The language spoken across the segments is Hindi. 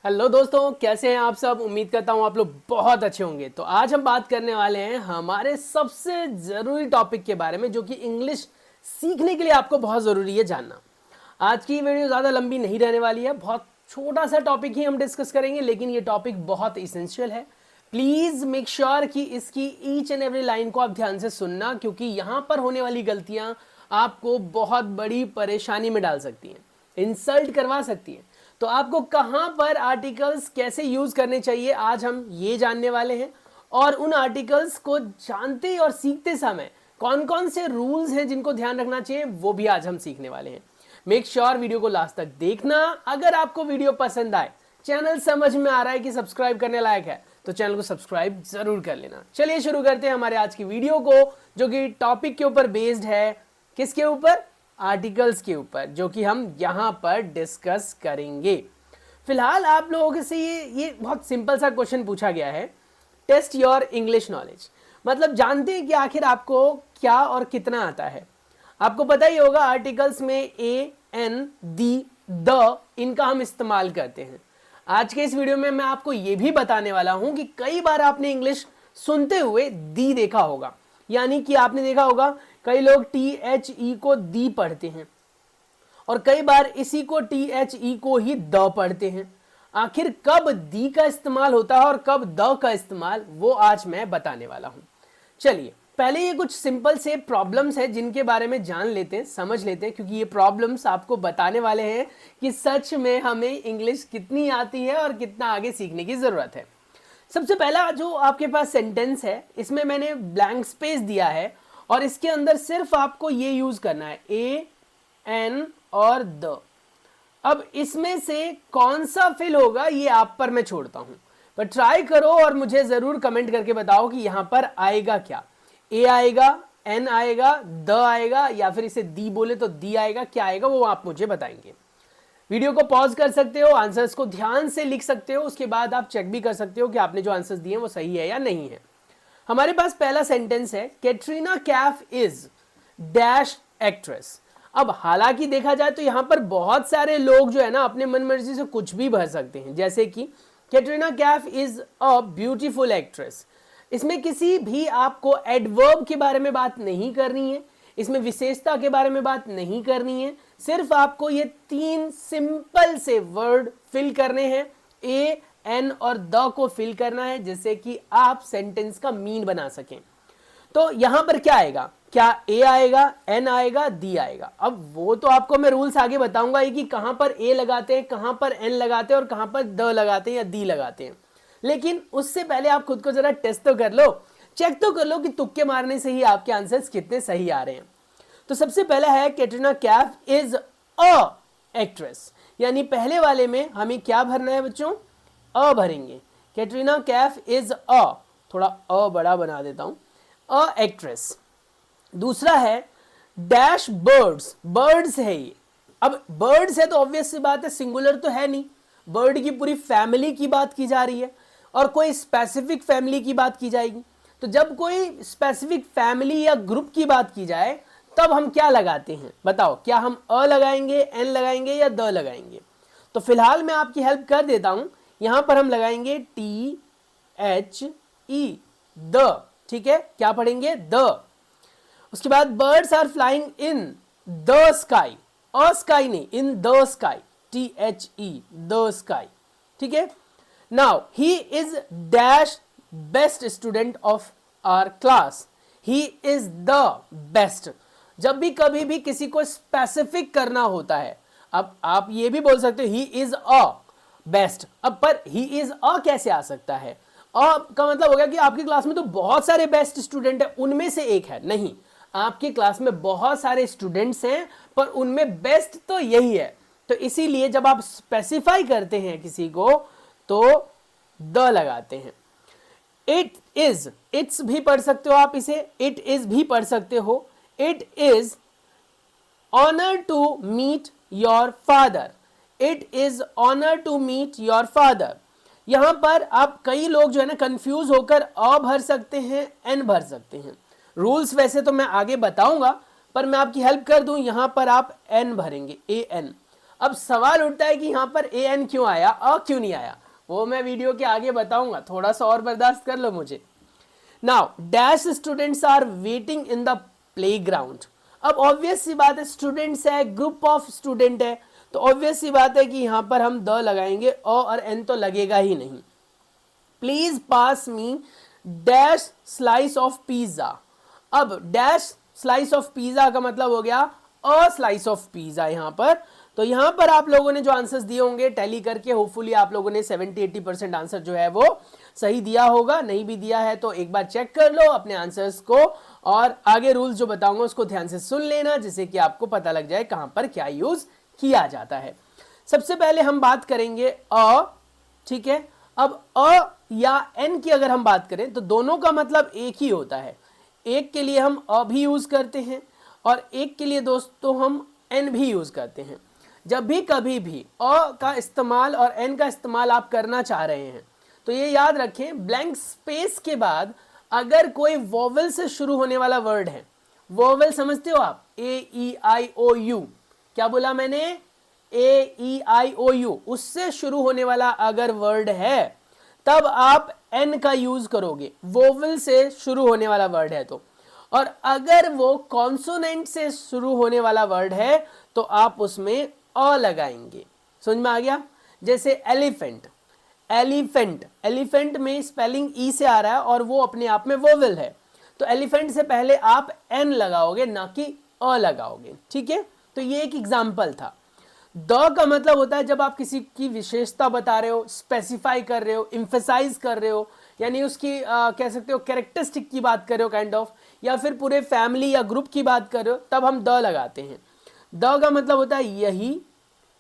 हेलो दोस्तों, कैसे हैं आप सब। उम्मीद करता हूं आप लोग बहुत अच्छे होंगे। तो आज हम बात करने वाले हैं हमारे सबसे ज़रूरी टॉपिक के बारे में, जो कि इंग्लिश सीखने के लिए आपको बहुत ज़रूरी है जानना। आज की वीडियो ज़्यादा लंबी नहीं रहने वाली है, बहुत छोटा सा टॉपिक ही हम डिस्कस करेंगे, लेकिन ये टॉपिक बहुत इसेंशियल है। प्लीज़ मेक श्योर कि इसकी ईच एंड एवरी लाइन को आप ध्यान से सुनना, क्योंकि यहाँ पर होने वाली गलतियाँ आपको बहुत बड़ी परेशानी में डाल सकती हैं, इंसल्ट करवा सकती हैं। तो आपको कहाँ पर आर्टिकल्स कैसे यूज़ करने चाहिए, आज हम ये जानने वाले हैं। और उन आर्टिकल्स को जानते और सीखते समय कौन कौन से रूल्स हैं जिनको ध्यान रखना चाहिए, वो भी आज हम सीखने वाले हैं। मेक श्योर वीडियो को लास्ट तक देखना। अगर आपको वीडियो पसंद आए, चैनल समझ में आ रहा है कि सब्सक्राइब करने लायक है, तो चैनल को सब्सक्राइब जरूर कर लेना। चलिए शुरू करते हैं हमारे आज की वीडियो को, जो कि टॉपिक के ऊपर बेस्ड है। किसके ऊपर? आर्टिकल्स के ऊपर, जो कि हम यहाँ पर डिस्कस करेंगे। फिलहाल आप लोगों से ये बहुत सिंपल सा क्वेश्चन पूछा गया है, टेस्ट योर इंग्लिश नॉलेज। मतलब जानते हैं कि आखिर आपको क्या और कितना आता है। आपको पता ही होगा आर्टिकल्स में ए, एन, दी, द, इनका हम इस्तेमाल करते हैं। आज के इस वीडियो में मैं आपको ये भी बताने वाला हूं कि कई बार आपने इंग्लिश सुनते हुए दी देखा होगा, यानी कि आपने देखा होगा कई लोग THE को दी पढ़ते हैं और कई बार इसी को THE को ही द पढ़ते हैं। आखिर कब दी का इस्तेमाल होता है और कब द का इस्तेमाल, वो आज मैं बताने वाला हूं। चलिए पहले ये कुछ सिंपल से प्रॉब्लम्स हैं जिनके बारे में जान लेते हैं, समझ लेते हैं, क्योंकि ये प्रॉब्लम्स आपको बताने वाले हैं कि सच में हमें इंग्लिश कितनी आती है और कितना आगे सीखने की ज़रूरत है। सबसे पहला जो आपके पास सेंटेंस है, इसमें मैंने ब्लैंक स्पेस दिया है और इसके अंदर सिर्फ आपको ये यूज़ करना है, ए, एन और द। अब इसमें से कौन सा फिल होगा ये आप पर मैं छोड़ता हूं, पर ट्राई करो और मुझे ज़रूर कमेंट करके बताओ कि यहां पर आएगा क्या। ए आएगा, एन आएगा, द आएगा, या फिर इसे दी बोले तो दी आएगा, क्या आएगा वो आप मुझे बताएंगे। वीडियो को पॉज कर सकते हो, आंसर्स को ध्यान से लिख सकते हो, उसके बाद आप चेक भी कर सकते हो कि आपने जो आंसर्स दिए वो सही है या नहीं है। हमारे पास पहला सेंटेंस है, Katrina Kaif is dash actress. अब हालांकि देखा जाए तो यहां पर बहुत सारे लोग जो है ना अपने मन मर्जी से कुछ भी भर सकते हैं, जैसे कि Katrina Kaif is a beautiful actress. इसमें किसी भी आपको एडवर्ब के बारे में बात नहीं करनी है, इसमें विशेषता के बारे में बात नहीं करनी है, सिर्फ आपको ये तीन सिंपल से वर्ड फिल करने हैं, ए, एन और द को फिल करना है, जिससे कि आप सेंटेंस का मीन बना सकें। तो यहां पर क्या आएगा, क्या ए आएगा, एन आएगा, दी आएगा। अब वो तो आपको मैं रूल्स आगे बताऊंगा कि कहां पर ए लगाते हैं, कहां पर एन लगाते हैं और कहां पर द लगाते हैं या दी लगाते हैं। लेकिन उससे पहले आप खुद को जरा टेस्ट तो कर लो, चेक तो कर लो कि तुक्के मारने से ही आपके आंसर्स कितने सही आ रहे हैं। तो सबसे पहला है, Katrina Kaif is a actress, यानी पहले वाले में हमें क्या भरना है बच्चों, अ भरेंगे। कैटरीना कैफ इज अ, थोड़ा अ बड़ा बना देता हूं, अ एक्ट्रेस। दूसरा है डैश बर्ड्स, बर्ड्स है ये। अब बर्ड्स है तो ऑब्वियस सी बात है, सिंगुलर तो है नहीं, बर्ड की पूरी फैमिली की बात की जा रही है और कोई स्पेसिफिक फैमिली की बात की जाएगी। तो जब कोई स्पेसिफिक फैमिली या ग्रुप की बात की जाए तब हम क्या लगाते हैं बताओ, क्या हम अ लगाएंगे, एन लगाएंगे या द लगाएंगे? तो फिलहाल मैं आपकी हेल्प कर देता हूं, यहां पर हम लगाएंगे THE, द। ठीक है, क्या पढ़ेंगे, द। उसके बाद birds are flying in the sky, a sky नहीं, in the sky, THE, the sky. ठीक है। Now he is dash best student of our class, he is the best. जब भी कभी भी किसी को स्पेसिफिक करना होता है, अब आप ये भी बोल सकते हो ही इज अ बेस्ट, अब पर ही इज अ कैसे आ सकता है? अ का मतलब हो गया कि आपकी क्लास में तो बहुत सारे बेस्ट स्टूडेंट हैं, उनमें से एक है। नहीं, आपकी क्लास में बहुत सारे स्टूडेंट्स हैं पर उनमें बेस्ट तो यही है। तो इसीलिए जब आप स्पेसिफाई करते हैं किसी को तो द लगाते हैं। इट इज, इट्स भी पढ़ सकते हो आप इसे, इट इज भी पढ़ सकते हो। It is honour to meet your father, it is honour to meet your father. यहां पर आप कई लोग जो है ना कंफ्यूज होकर अ भर सकते हैं, एन भर सकते हैं। रूल्स वैसे तो मैं आगे बताऊंगा, पर मैं आपकी हेल्प कर दूं, यहां पर आप एन भरेंगे, ए एन। अब सवाल उठता है कि यहाँ पर ए एन क्यों आया, अ क्यों नहीं आया, वो मैं वीडियो के आगे बताऊंगा, थोड़ा सा और बर्दाश्त कर लो मुझे। Now dash students are waiting in the playground. अब ऑब्वियस सी बात है, स्टूडेंट्स है, ग्रुप ऑफ स्टूडेंट है, तो ऑब्वियस सी बात है कि यहां पर हम द लगाएंगे, अ और एन तो लगेगा ही नहीं। Please pass me dash slice of pizza. अब डैश स्लाइस ऑफ पिज्जा का मतलब हो गया अ स्लाइस ऑफ पिज्जा यहां पर। तो यहां पर आप लोगों ने जो आंसर्स दिए होंगे टैली करके, होपफुली आप लोगों ने 70-80% आंसर जो है वो सही दिया होगा। नहीं भी दिया है तो एक बार चेक कर लो अपने आंसर्स को, और आगे रूल्स जो बताऊंगा उसको ध्यान से सुन लेना, जिससे कि आपको पता लग जाए कहां पर क्या यूज किया जाता है। सबसे पहले हम बात करेंगे अ, ठीक है। अब अ या एन की अगर हम बात करें तो दोनों का मतलब एक ही होता है। एक के लिए हम अ भी यूज करते हैं और एक के लिए दोस्तों हम एन भी यूज करते हैं। जब भी कभी भी अ का इस्तेमाल और एन का इस्तेमाल आप करना चाह रहे हैं तो ये याद रखें, ब्लैंक स्पेस के बाद अगर कोई वोवेल से शुरू होने वाला वर्ड है, वोवेल समझते हो आप, ए ई आई ओ यू, क्या बोला मैंने, ए ई आई ओ यू, उससे शुरू होने वाला अगर वर्ड है तब आप एन का यूज करोगे, वोवेल से शुरू होने वाला वर्ड है तो। और अगर वो कॉन्सोनेंट से शुरू होने वाला वर्ड है तो आप उसमें अ लगाएंगे। समझ में आ गया? जैसे एलिफेंट, एलिफेंट, एलिफेंट में स्पेलिंग ई से आ रहा है और वो अपने आप में वोवेल है, तो एलिफेंट से पहले आप एन लगाओगे ना कि अ लगाओगे, ठीक है। तो ये एक एग्जाम्पल था। द का मतलब होता है जब आप किसी की विशेषता बता रहे हो, स्पेसिफाई कर रहे हो, इम्फेसाइज कर रहे हो, यानी उसकी कह सकते हो कैरेक्टरिस्टिक की बात कर रहे हो काइंड ऑफ, या फिर पूरे फैमिली या ग्रुप की बात कर रहे हो, तब हम द लगाते हैं। द का मतलब होता है यही,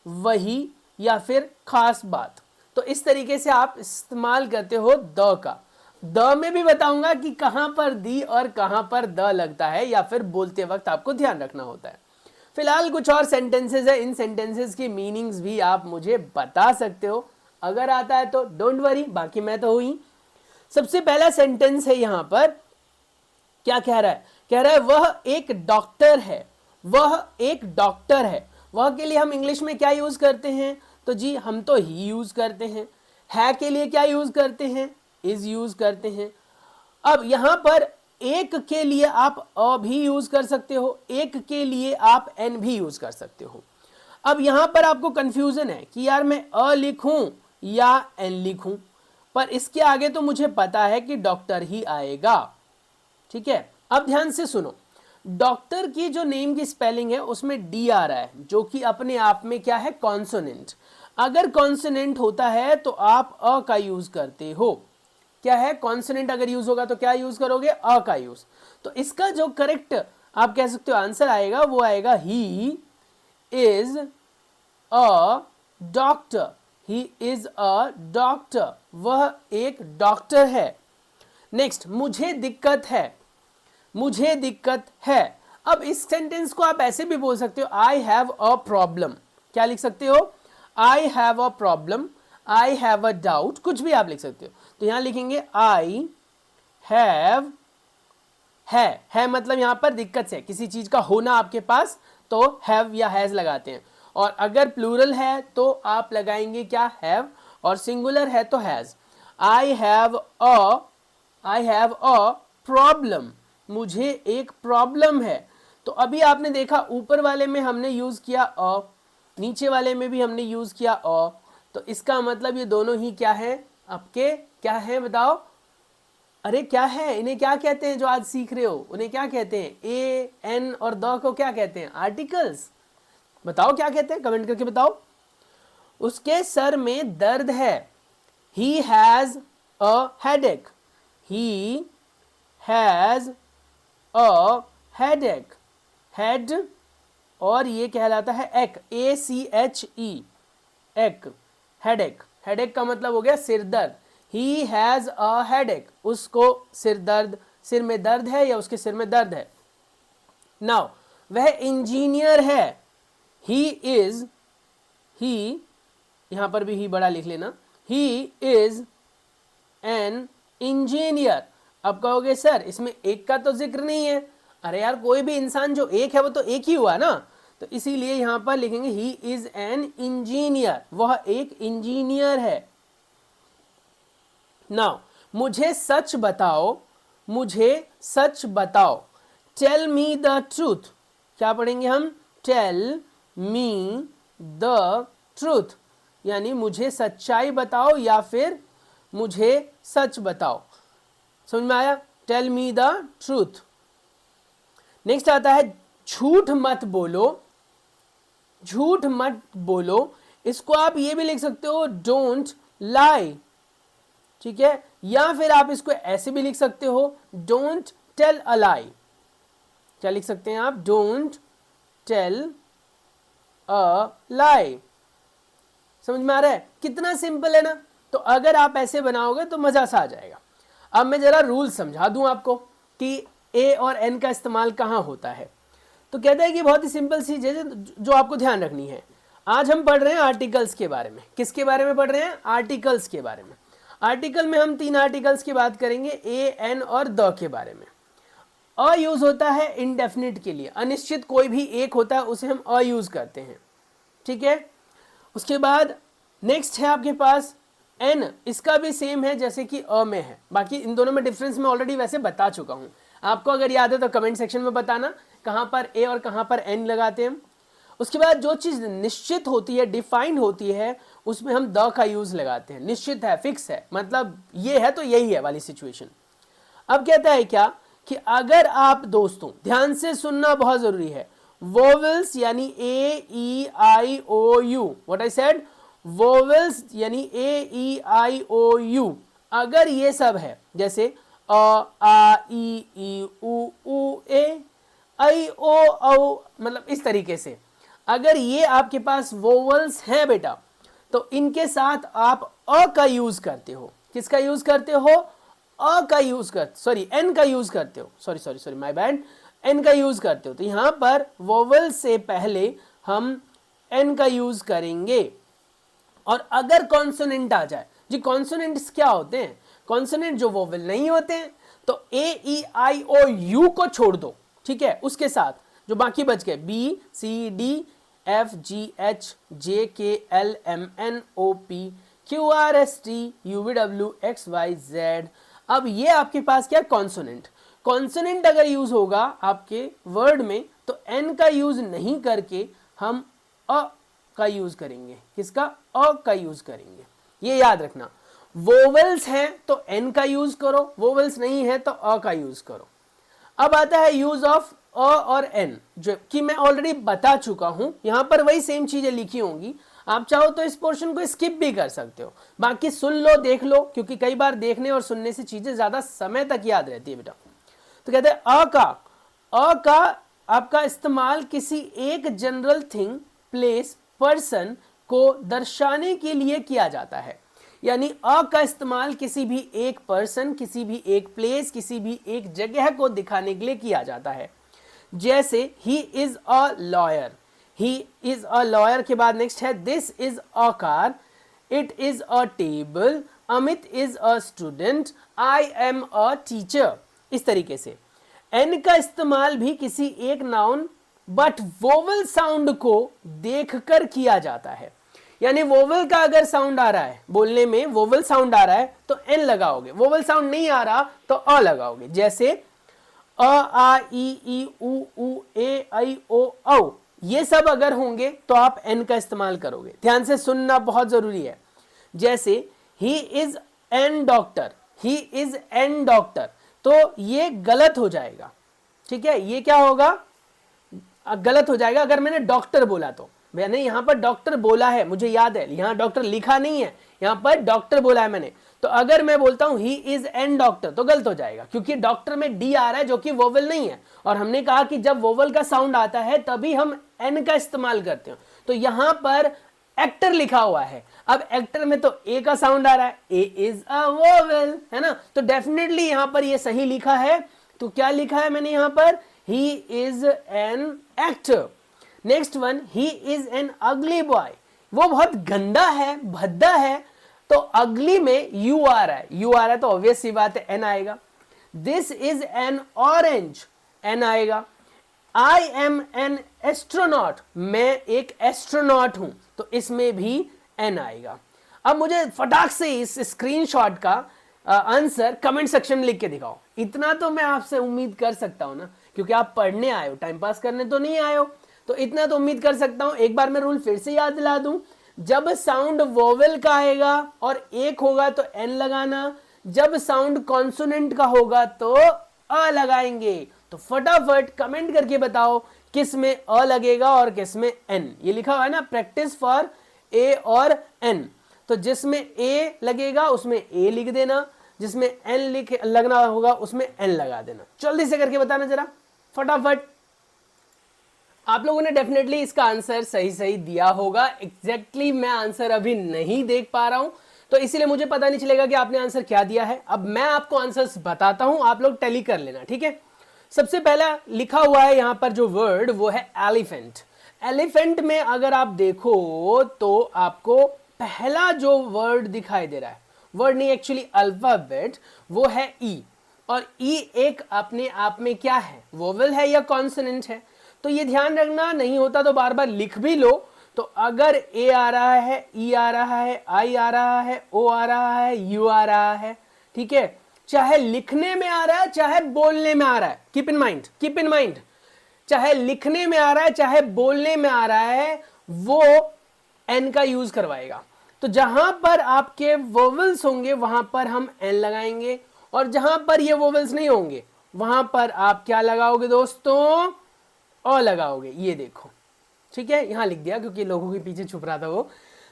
वही या फिर खास बात। तो इस तरीके से आप इस्तेमाल करते हो द का। द में भी बताऊंगा कि कहां पर दी और कहां पर द लगता है, या फिर बोलते वक्त आपको ध्यान रखना होता है। फिलहाल कुछ और सेंटेंसेस है, इन सेंटेंसेस की मीनिंग्स भी आप मुझे बता सकते हो, अगर आता है तो डोंट वरी, बाकी मैं तो हुई। सबसे पहला सेंटेंस है यहां पर, क्या कह रहा है, कह रहा है वह एक डॉक्टर है, वह एक डॉक्टर है। वह के लिए हम इंग्लिश में क्या यूज करते हैं, तो जी हम तो ही यूज करते हैं। है के लिए क्या यूज करते हैं, इज यूज करते हैं। अब यहां पर एक के लिए आप अ भी यूज कर सकते हो, एक के लिए आप एन भी यूज कर सकते हो। अब यहां पर आपको कंफ्यूजन है कि यार मैं अ लिखूं या एन लिखूं, पर इसके आगे तो मुझे पता है कि डॉक्टर ही आएगा, ठीक है। अब ध्यान से सुनो, डॉक्टर की जो नेम की स्पेलिंग है उसमें डी आ रहा है, जो कि अपने आप में क्या है, कॉन्सोनेंट। अगर कॉन्सोनेंट होता है तो आप अ का यूज करते हो। क्या है, कॉन्सोनेंट अगर यूज होगा तो क्या यूज करोगे, अ का यूज। तो इसका जो करेक्ट आप कह सकते हो आंसर आएगा वो आएगा he is a doctor, he is a doctor, वह एक डॉक्टर है। नेक्स्ट, मुझे दिक्कत है, मुझे दिक्कत है। अब इस सेंटेंस को आप ऐसे भी बोल सकते हो, आई हैव अ प्रॉब्लम। क्या लिख सकते हो, I have a problem, I have a doubt, कुछ भी आप लिख सकते हो। तो यहां लिखेंगे आई हैव, है मतलब यहां पर दिक्कत से किसी चीज का होना आपके पास, तो हैव या हैज लगाते हैं। और अगर प्लूरल है तो आप लगाएंगे क्या, हैव, और सिंगुलर है तो has. I have a problem, मुझे एक प्रॉब्लम है। तो अभी आपने देखा ऊपर वाले में हमने यूज किया अ, नीचे वाले में भी हमने यूज किया अ, तो इसका मतलब ये दोनों ही क्या है, आपके क्या है बताओ, अरे क्या है, इन्हें क्या कहते हैं जो आज सीख रहे हो, उन्हें क्या कहते हैं, ए एन और द को क्या कहते हैं, आर्टिकल्स। बताओ क्या कहते हैं, कमेंट करके बताओ। उसके सर में दर्द है, he has a headache, he has a headache, head और ये कहलाता है एक, ए सी एच ई, एक, हेडेक। हेडेक का मतलब हो गया सिर दर्द, ही हैज अ हेडेक, उसको सिर दर्द, सिर में दर्द है या उसके सिर में दर्द है। नाउ वह इंजीनियर है, ही इज, ही, यहां पर भी ही बड़ा लिख लेना, ही इज एन इंजीनियर। अब कहोगे सर इसमें एक का तो जिक्र नहीं है, अरे यार कोई भी इंसान जो एक है वो तो एक ही हुआ ना, तो इसीलिए यहां पर लिखेंगे ही इज एन इंजीनियर, वह एक इंजीनियर है। नाउ मुझे सच बताओ, मुझे सच बताओ, टेल मी द ट्रूथ। क्या पढ़ेंगे हम? टेल मी द ट्रूथ, यानी मुझे सच्चाई बताओ या फिर मुझे सच बताओ। समझ में आया? Tell me the truth. Next आता है झूठ मत बोलो, झूठ मत बोलो। इसको आप ये भी लिख सकते हो डोंट लाई, ठीक है, या फिर आप इसको ऐसे भी लिख सकते हो डोंट टेल अ लाई। क्या लिख सकते हैं आप? डोंट टेल अ लाई। समझ में आ रहा है? कितना सिंपल है ना। तो अगर आप ऐसे बनाओगे तो मजा सा आ जाएगा। अब मैं जरा रूल समझा दूं आपको कि ए और एन का इस्तेमाल कहां होता है। तो कहता है कि बहुत ही सिंपल सी चीज जो आपको ध्यान रखनी है। आज हम पढ़ रहे हैं आर्टिकल्स के बारे में। किसके बारे में पढ़ रहे हैं? आर्टिकल्स के बारे में। आर्टिकल में हम 3 आर्टिकल्स की बात करेंगे, ए, एन और द के बारे में। अ यूज होता है इनडेफिनिट के लिए, अनिश्चित कोई भी एक होता है उसे हम अ यूज करते हैं, ठीक है। उसके बाद नेक्स्ट है आपके पास एन, इसका भी सेम है जैसे कि अ में है। बाकी इन दोनों में डिफरेंस मैं ऑलरेडी वैसे बता चुका हूं, आपको अगर याद है तो कमेंट सेक्शन में बताना कहां पर ए और कहां पर एन लगाते हैं हम। उसके बाद जो चीज निश्चित होती है, डिफाइंड होती है, उसमें हम द का यूज लगाते हैं। निश्चित है, फिक्स है, मतलब ये है तो यही है वाली सिचुएशन। अब कहता है क्या कि अगर आप दोस्तों ध्यान से सुनना बहुत जरूरी है, वोवेल्स यानी A E I O U, what I said, vowels यानी A E I O you, अगर ये सब है जैसे अ आ ई उ ए आई ओ औ, मतलब इस तरीके से, अगर ये आपके पास वोवेल्स हैं बेटा, तो इनके साथ आप अ का यूज करते हो। किसका यूज करते हो? अ का यूज कर, सॉरी एन का यूज करते हो, सॉरी माय बैड, एन का यूज करते हो। तो यहां पर वोवेल से पहले हम एन का यूज करेंगे। और अगर कॉन्सोनेंट आ जाए जी, कॉन्सोनेंट्स क्या होते हैं? कॉन्सोनेंट जो वोवेल नहीं होते हैं, तो ए ई आई ओ यू को छोड़ दो, ठीक है, उसके साथ जो बाकी बच गए B C D F G H J K L M N O P Q R S T U V W X Y Z. अब ये आपके पास क्या? कॉन्सोनेंट। कॉन्सोनेंट अगर यूज होगा आपके वर्ड में तो एन का यूज नहीं करके हम अ का यूज करेंगे। किसका? अ का यूज करेंगे, ये याद रखना। वोवेल्स हैं तो एन का यूज करो, वोवेल्स नहीं है तो अ का यूज करो। अब आता है यूज ऑफ अ और एन, जो कि मैं ऑलरेडी बता चुका हूं, यहां पर वही सेम चीजें लिखी होंगी। आप चाहो तो इस पोर्शन को स्किप भी कर सकते हो, बाकी सुन लो, देख लो, क्योंकि कई बार देखने और सुनने से चीजें ज्यादा समय तक याद रहती है बेटा। तो कहते हैं अ का आपका इस्तेमाल किसी एक जनरल थिंग, प्लेस, पर्सन को दर्शाने के लिए किया जाता है। यानी अ का इस्तेमाल किसी भी एक पर्सन, किसी भी एक प्लेस, किसी भी एक जगह को दिखाने के लिए किया जाता है। जैसे he is a lawyer, he is a lawyer के बाद नेक्स्ट है this is a car, it is a table, Amit is a student, I am a teacher. इस तरीके से एन का इस्तेमाल भी किसी एक नाउन बट वोवल साउंड को देखकर किया जाता है। यानी वोवल का अगर साउंड आ रहा है, बोलने में वोवल साउंड आ रहा है तो एन लगाओगे, वोवल साउंड नहीं आ रहा तो अ लगाओगे। जैसे अ आ ई उ ए आई ओ औ, ये सब अगर होंगे तो आप एन का इस्तेमाल करोगे। ध्यान से सुनना बहुत जरूरी है। जैसे he is an doctor, he is an doctor, तो ये गलत हो जाएगा, ठीक है, ये क्या होगा? गलत हो जाएगा अगर मैंने डॉक्टर बोला तो। मैंने यहां पर डॉक्टर बोला है, मुझे याद है, यहां डॉक्टर लिखा नहीं है, यहां पर डॉक्टर बोला है मैंने। तो अगर मैं बोलता हूं ही इज एन डॉक्टर तो गलत हो जाएगा, क्योंकि डॉक्टर में डी आ रहा है जो कि वोवल नहीं है, और हमने कहा कि जब वोवल का साउंड आता है तभी हम एन का इस्तेमाल करते हैं। तो यहां पर एक्टर लिखा हुआ है, अब एक्टर में तो ए का साउंड आ रहा है, ए इज अ वोवेल, है ना, तो डेफिनेटली यहां पर ये सही लिखा है। तो क्या लिखा है मैंने यहां पर? He is an actor. Next one, he is an अगली बॉय, वो बहुत गंदा है, भद्दा है, तो अगली में यू आ रहा है, यू आ रहा है तो ऑब्वियस सी बात है एन आएगा। This is an orange, an आएगा। आई एम एन एस्ट्रोनॉट, मैं एक एस्ट्रोनॉट हूं, तो इसमें भी एन आएगा। अब मुझे फटाक से इस स्क्रीनशॉट का आंसर कमेंट सेक्शन में लिख के दिखाओ। इतना तो मैं आपसे उम्मीद कर सकता हूं ना, क्योंकि आप पढ़ने आए हो, टाइम पास करने तो नहीं आए हो, तो इतना तो उम्मीद कर सकता हूं। एक बार मैं रूल फिर से याद दिला दूं, जब साउंड वोवेल का आएगा और एक होगा तो एन लगाना, जब साउंड कॉन्सोनेंट का होगा तो अ लगाएंगे। तो फटाफट कमेंट करके बताओ किस में अ लगेगा और किस में एन। ये लिखा हुआ है ना, प्रैक्टिस फॉर ए और एन। तो जिसमें ए लगेगा उसमें ए लिख देना, जिसमें एन लिख लगना होगा उसमें एन लगा देना। जल्दी से करके बताना जरा फटाफट। आप लोगों ने डेफिनेटली इसका आंसर सही सही दिया होगा। एग्जैक्टली मैं आंसर अभी नहीं देख पा रहा हूं, तो इसीलिए मुझे पता नहीं चलेगा कि आपने आंसर क्या दिया है। अब मैं आपको आंसर्स बताता हूं, आप लोग टैली कर लेना, ठीक है। सबसे पहला लिखा हुआ है यहां पर जो वर्ड, वो है एलिफेंट। एलिफेंट में अगर आप देखो तो आपको पहला जो वर्ड दिखाई दे रहा है, वर्ड नहीं एक्चुअली अल्फाबेट, वो है ई। और ई एक अपने आप में क्या है, वोवेल है या कॉन्सोनेंट है। तो ये ध्यान रखना, नहीं होता तो बार बार लिख भी लो। तो अगर ए आ रहा है, ई आ रहा है, आई आ रहा है, ओ आ रहा है, यू आ रहा है, ठीक है, चाहे लिखने में आ रहा है चाहे बोलने में आ रहा है, keep in mind, keep in mind, चाहे लिखने में आ रहा है चाहे बोलने में आ रहा है, वो एन का यूज करवाएगा। तो जहां पर आपके वोवेल्स होंगे वहां पर हम एन लगाएंगे, और जहां पर ये वोवेल्स नहीं होंगे वहां पर आप क्या लगाओगे दोस्तों, अ लगाओगे। ये देखो, ठीक है, यहां लिख दिया क्योंकि लोगों के पीछे छुप रहा था वो।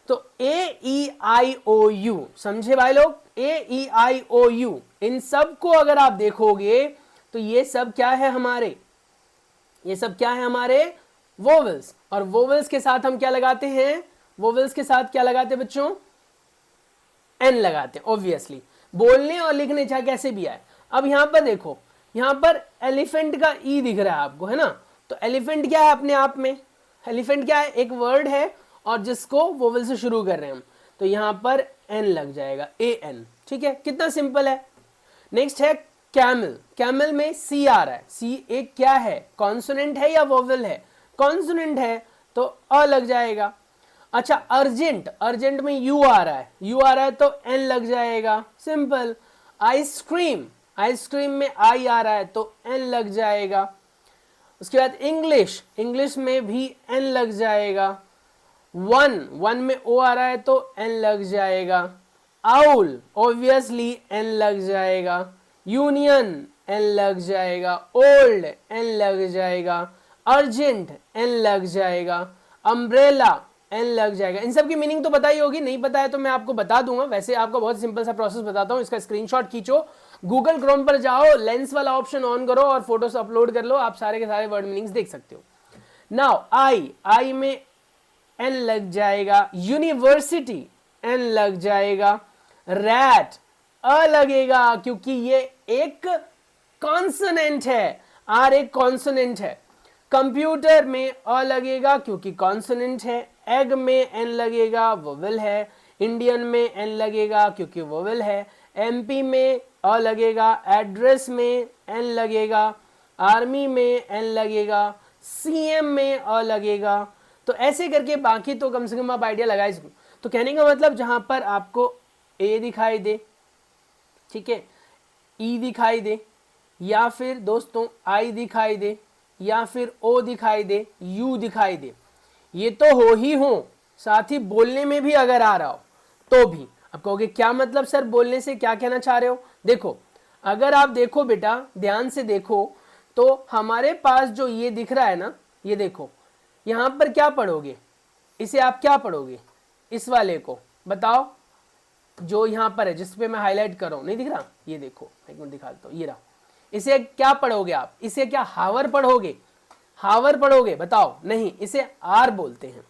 तो ए ई आई ओ यू, समझे भाई लोग, ए ई आई ओ यू, इन सब को अगर आप देखोगे तो ये सब क्या है हमारे, ये सब क्या है हमारे वोवेल्स। और वोवेल्स के साथ हम क्या लगाते हैं, वोवेल्स के साथ क्या लगाते हैं बच्चों, एन लगाते हैं ऑब्वियसली, बोलने और लिखने चाहे कैसे भी आए। अब यहां पर देखो, यहां पर एलिफेंट का ई दिख रहा है आपको, है ना। तो एलिफेंट क्या है अपने आप में, एलिफेंट क्या है, एक वर्ड है और जिसको वोवेल से शुरू कर रहे हैं हम, तो यहां पर एन लग जाएगा, ए एन, ठीक है, कितना सिंपल है। नेक्स्ट है कैमल, कैमल में सी आ रहा है, सी एक क्या है, कॉन्सोनेंट है या वोवेल है, कॉन्सोनेंट है, तो अ लग जाएगा। अच्छा अर्जेंट, अर्जेंट में यू आ रहा है, यू आ रहा है तो एन लग जाएगा, सिंपल। आइसक्रीम, आइसक्रीम में आई आ रहा है तो एन लग जाएगा। उसके बाद इंग्लिश, इंग्लिश में भी एन लग जाएगा। वन, वन में ओ आ रहा है तो एन लग जाएगा। आउल ऑब्वियसली एन लग जाएगा। यूनियन एन लग जाएगा। ओल्ड एन लग जाएगा। अर्जेंट एन लग जाएगा। अम्ब्रेला एन लग जाएगा। इन सब की मीनिंग तो पता ही होगी, नहीं पता है तो मैं आपको बता दूंगा। वैसे आपको बहुत सिंपल सा प्रोसेस बताता हूँ, इसका स्क्रीनशॉट खींचो, गूगल क्रोम पर जाओ, लेंस वाला ऑप्शन ऑन करो और फोटोस अपलोड कर लो, आप सारे के सारे वर्ड मीनिंग्स देख सकते हो। नाउ आई, आई में एन लग जाएगा। यूनिवर्सिटी एन लग जाएगा। रैट अ लगेगा क्योंकि ये एक कॉन्सोनेंट है, आर एक कॉन्सोनेंट है। कंप्यूटर में अ लगेगा क्योंकि कॉन्सोनेंट है। एग में एन लगेगा, वोवेल है। इंडियन में एन लगेगा क्योंकि वोवेल है। एमपी में अ लगेगा। एड्रेस में एन लगेगा। आर्मी में एन लगेगा। सीएम में अ लगेगा। तो ऐसे करके बाकी तो कम से कम आप आइडिया लगाए सकते। तो कहने का मतलब जहां पर आपको ए दिखाई दे, ठीक है, ई दिखाई दे, या फिर दोस्तों आई दिखाई दे, या फिर ओ दिखाई दे, यू दिखाई दे, ये तो हो ही हो, साथ ही बोलने में भी अगर आ रहा हो तो भी। अब कहोगे क्या मतलब सर, बोलने से क्या कहना चाह रहे हो। देखो, अगर आप देखो बेटा, ध्यान से देखो, तो हमारे पास जो ये दिख रहा है ना, ये देखो, यहां पर क्या पढ़ोगे, इसे आप क्या पढ़ोगे, इस वाले को बताओ, जो यहां पर है जिस पे मैं हाईलाइट कर रहा हूं, नहीं दिख रहा, ये देखो, एक मिनट दिखाता हूं, ये रहा। इसे क्या पढ़ोगे आप, इसे क्या हावर पढ़ोगे, हावर पढ़ोगे, बताओ, नहीं, इसे आर बोलते हैं।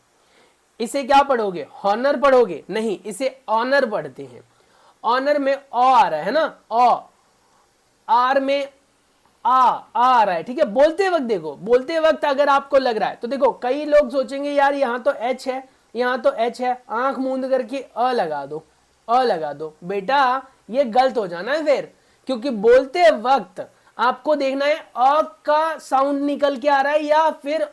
इसे क्या पढ़ोगे, हॉनर पढ़ोगे, नहीं, इसे ऑनर पढ़ते हैं। ऑनर में ओ आ रहा है ना, ओ, आर में आ रहा है, ठीक है। बोलते वक्त देखो, बोलते वक्त अगर आपको लग रहा है तो देखो, कई लोग सोचेंगे यार यहां तो एच है, यहां तो एच है, आंख मूंद करके अ लगा दो, अ लगा दो। बेटा ये गलत हो जाना है फिर, क्योंकि बोलते वक्त आपको देखना है अ का साउंड निकल के आ रहा है या फिर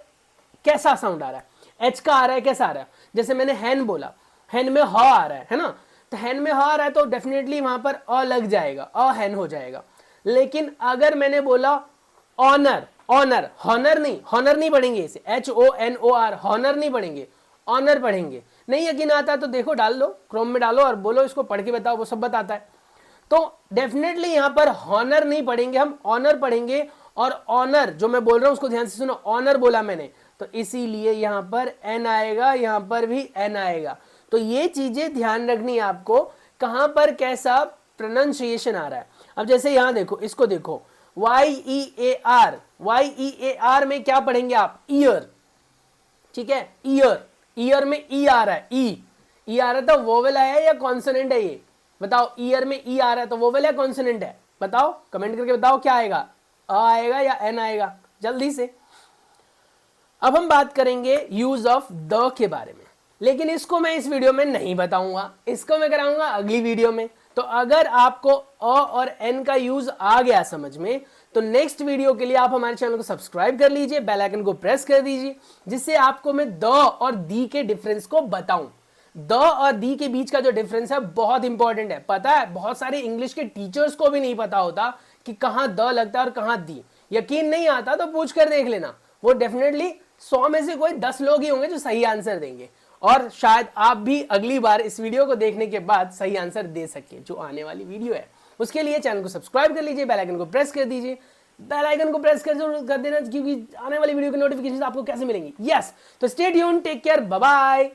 कैसा साउंड आ रहा है, एच का आ रहा है, कैसा आ रहा है। जैसे मैंने हैन बोला, हैन में ह आ रहा है ना, तो हैन में ह आ रहा है तो डेफिनेटली वहां पर अ लग जाएगा, अ हैन हो जाएगा। लेकिन अगर मैंने बोला ऑनर, ऑनर, हॉनर नहीं, हॉनर नहीं पढ़ेंगे इसे, HONOR, हॉनर नहीं पढ़ेंगे, ऑनर पढ़ेंगे। नहीं यकीन आता तो देखो, डाल लो क्रोम में डालो और बोलो इसको पढ़ के बताओ, वो सब बताता है। तो डेफिनेटली यहां पर हॉनर नहीं पढ़ेंगे, हम ऑनर पढ़ेंगे। और ऑनर जो मैं बोल रहा हूं उसको ध्यान से सुनो, ऑनर बोला मैंने तो इसीलिए यहां पर एन आएगा, यहां पर भी एन आएगा। तो ये चीजें ध्यान रखनी है आपको, कहां पर कैसा प्रोनाउंसिएशन आ रहा है। अब जैसे यहां देखो, इसको देखो, YEAR, YEAR में क्या पढ़ेंगे आप, ईयर, ठीक है, ईयर, ईयर में ई आ रहा है, ई आ रहा है तो वोवेल आया या कॉन्सोनेंट है ये बताओ। ईयर में ई आ रहा है तो वोवेल या कॉन्सोनेंट है, बताओ कमेंट करके बताओ क्या आएगा, अ आएगा या एन आएगा जल्दी से। अब हम बात करेंगे यूज ऑफ द के बारे में, लेकिन इसको मैं इस वीडियो में नहीं बताऊंगा, इसको मैं कराऊंगा अगली वीडियो में। तो अगर आपको अ और एन का यूज आ गया समझ में, तो नेक्स्ट वीडियो के लिए आप हमारे चैनल को सब्सक्राइब कर लीजिए, बेल आइकन को प्रेस कर दीजिए, जिससे आपको मैं द और दी के डिफरेंस को बताऊं। द और दी के बीच का जो डिफरेंस है बहुत इंपॉर्टेंट है, पता है बहुत सारे इंग्लिश के टीचर्स को भी नहीं पता होता कि कहां द लगता है और कहां दी। यकीन नहीं आता तो पूछ कर देख लेना, वो डेफिनेटली 100 में से कोई 10 लोग ही होंगे जो सही आंसर देंगे, और शायद आप भी अगली बार इस वीडियो को देखने के बाद सही आंसर दे सके जो आने वाली वीडियो है। उसके लिए चैनल को सब्सक्राइब कर लीजिए, बेल आइकन को प्रेस कर दीजिए, बेल आइकन को प्रेस कर जरूर कर देना, क्योंकि आने वाली वीडियो के नोटिफिकेशन आपको कैसे मिलेंगी। यस, तो stay tuned, take care, bye bye.